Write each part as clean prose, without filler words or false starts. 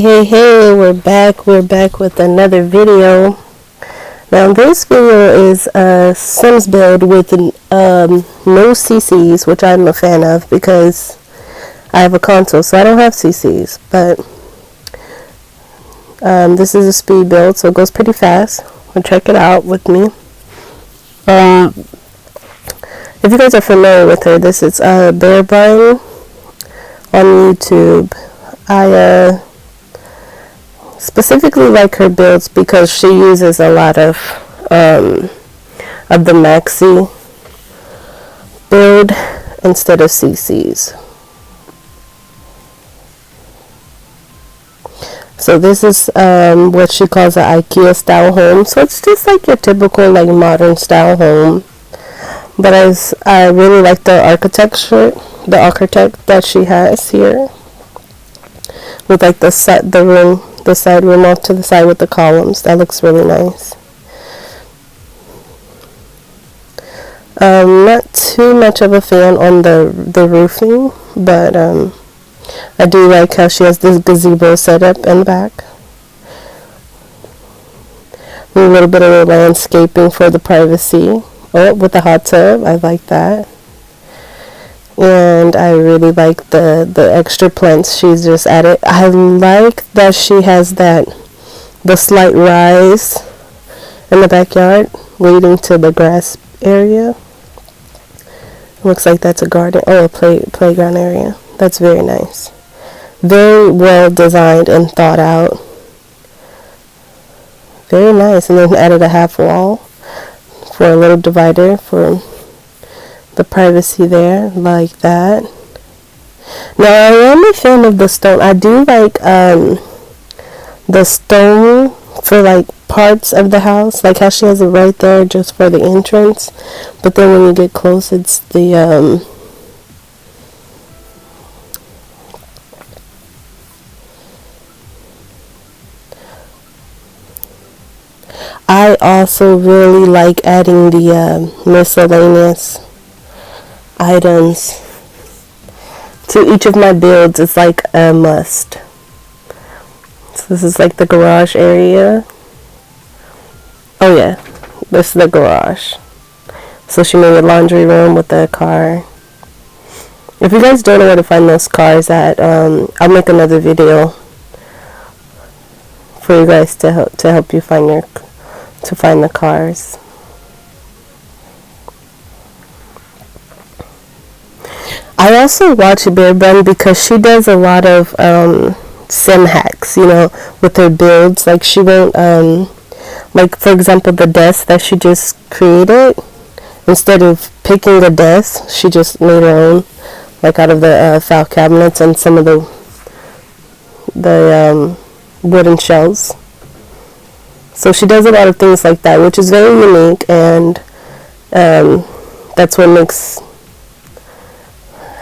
Hey, we're back with another video. Now this video is a Sims build with no CCs, which I'm a fan of because I have a console, so I don't have CCs, but this is a speed build, so it goes pretty fast. Check it out with me. If you guys are familiar with her, this is Bear and Bun on YouTube. I specifically like her builds because she uses a lot of the maxi build instead of CCs. So this is what she calls an IKEA style home. So it's just like your typical like modern style home. But I really like the architect that she has here, with like the side room off to the side with the columns. That looks really nice. Not too much of a fan on the roofing, but I do like how she has this gazebo set up in the back. A little bit of landscaping for the privacy. Oh, with the hot tub, I like that. And I really like the extra plants she's just added. I like that she has the slight rise in the backyard leading to the grass area. Looks like that's a garden, a playground area. That's very nice. Very well designed and thought out. Very nice. And then added a half wall for a little divider for the privacy there, like that. Now I am a fan of the stone. I do like the stone for like parts of the house, like how she has it right there just for the entrance, but then when you get close it's the I also really like adding the miscellaneous items to each of my builds. It's like a must. So this is like the garage area. Oh yeah, this is the garage. So she made a laundry room with the car. If you guys don't know where to find those cars at, I'll make another video for you guys to help you find the cars. I also watch Bear and Bun because she does a lot of sim hacks, with her builds. Like she won't, like for example, the desk that she just created, instead of picking the desk, she just made her own, like out of the file cabinets and some of the wooden shelves. So she does a lot of things like that, which is very unique, and that's what makes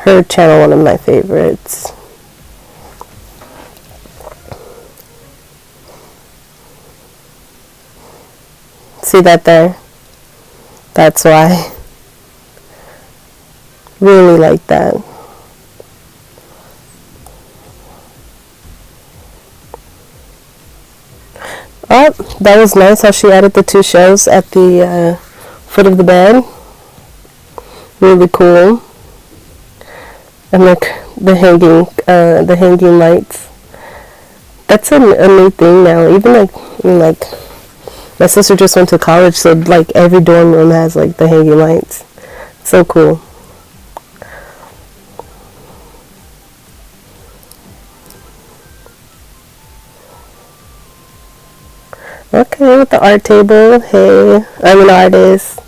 her channel one of my favorites. See that there? That's why. Really like that. Oh, that was nice how she added the two shelves at the foot of the bed. Really cool. And like the hanging lights. That's a new thing now. Even like my sister just went to college, so like every dorm room has like the hanging lights. So cool. Okay, with the art table. Hey, I'm an artist,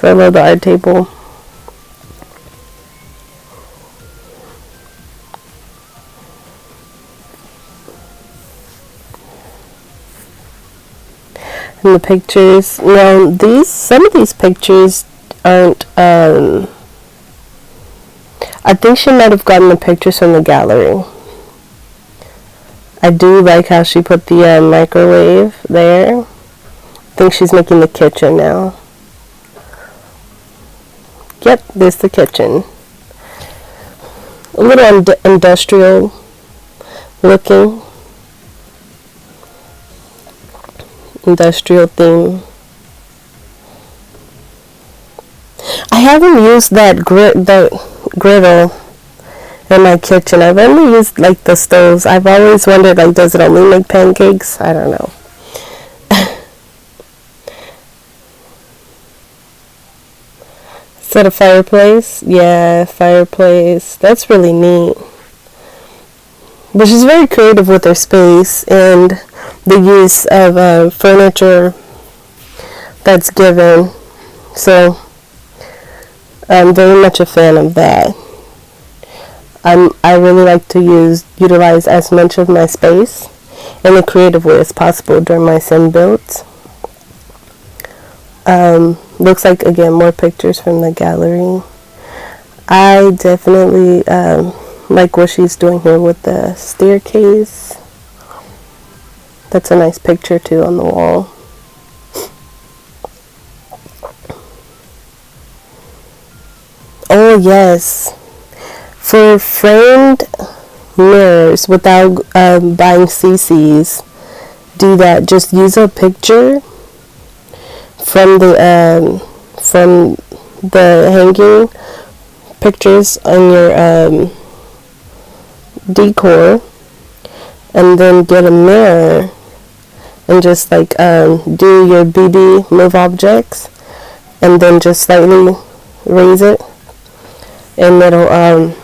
so I love the art table. And the pictures. Now some of these pictures aren't. I think she might have gotten the pictures from the gallery. I do like how she put the microwave there. I think she's making the kitchen now. Yep, there's the kitchen. A little industrial looking. industrial theme. I haven't used the griddle in my kitchen. I've only used like the stoves. I've always wondered, like, does it only make pancakes? I don't know. Is that a fireplace? Yeah, fireplace. That's really neat. But she's very creative with her space and the use of furniture that's given. So I'm very much a fan of that. I really like to utilize as much of my space in a creative way as possible during my sim builds. Looks like, again, more pictures from the gallery. I definitely like what she's doing here with the staircase. That's a nice picture too on the wall. Oh yes, for framed mirrors without buying CCs, do that. Just use a picture from the hanging pictures on your decor, and then get a mirror and just like do your BB move objects, and then just slightly raise it, and it'll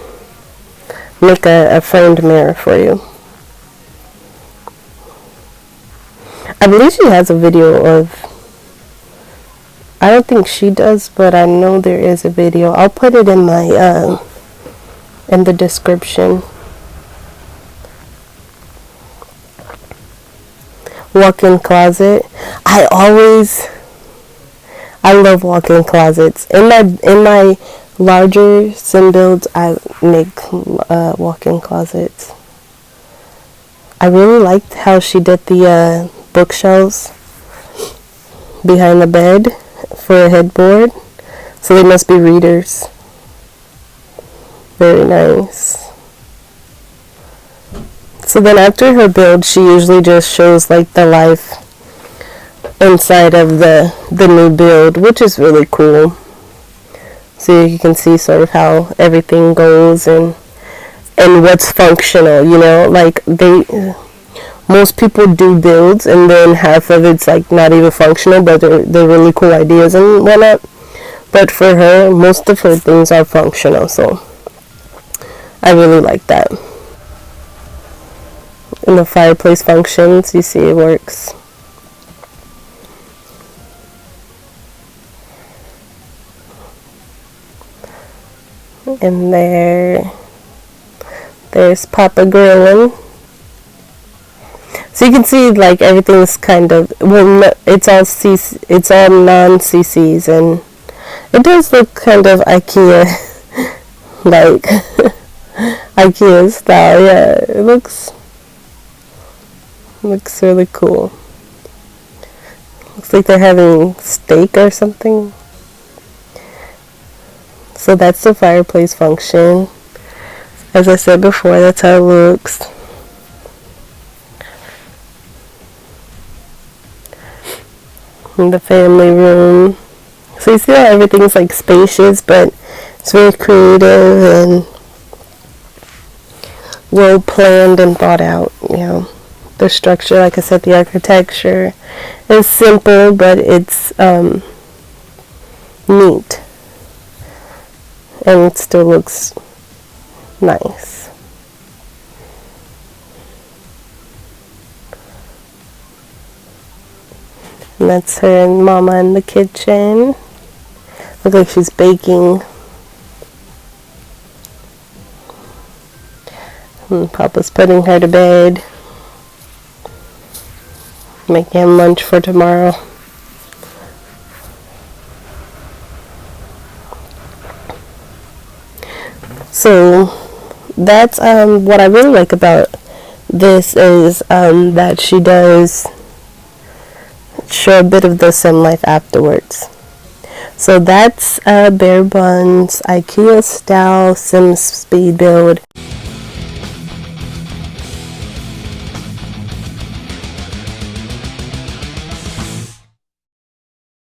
make a framed mirror for you. I believe she has a video of, I don't think she does, but I know there is a video. I'll put it in my in the description. Walk-in closet. I love walk-in closets. In my larger sim builds, I make walk-in closets. I really liked how she did the bookshelves behind the bed for a headboard. So they must be readers. Very nice. So then after her build, she usually just shows like the life inside of the new build, which is really cool. So you can see sort of how everything goes and what's functional, you know, like most people do builds and then half of it's like not even functional, but they're really cool ideas and whatnot. But for her, most of her things are functional, so I really like that. And the fireplace functions, you see it works. And there's Papa grilling. So you can see like everything's kind of, well, it's all non-CCs, and it does look kind of IKEA like IKEA style. Yeah, it looks really cool. Looks like they're having steak or something. So that's the fireplace function. As I said before, that's how it looks. In the family room. So you see how everything's like spacious, but it's very creative and well planned and thought out, you know. The structure, like I said, the architecture is simple, but it's neat. And it still looks nice. And that's her and Mama in the kitchen. Looks like she's baking. And Papa's putting her to bed. Making him lunch for tomorrow. So that's what I really like about this is that she does show a bit of the sim life afterwards. So that's Bear Bun's IKEA style sim speed build.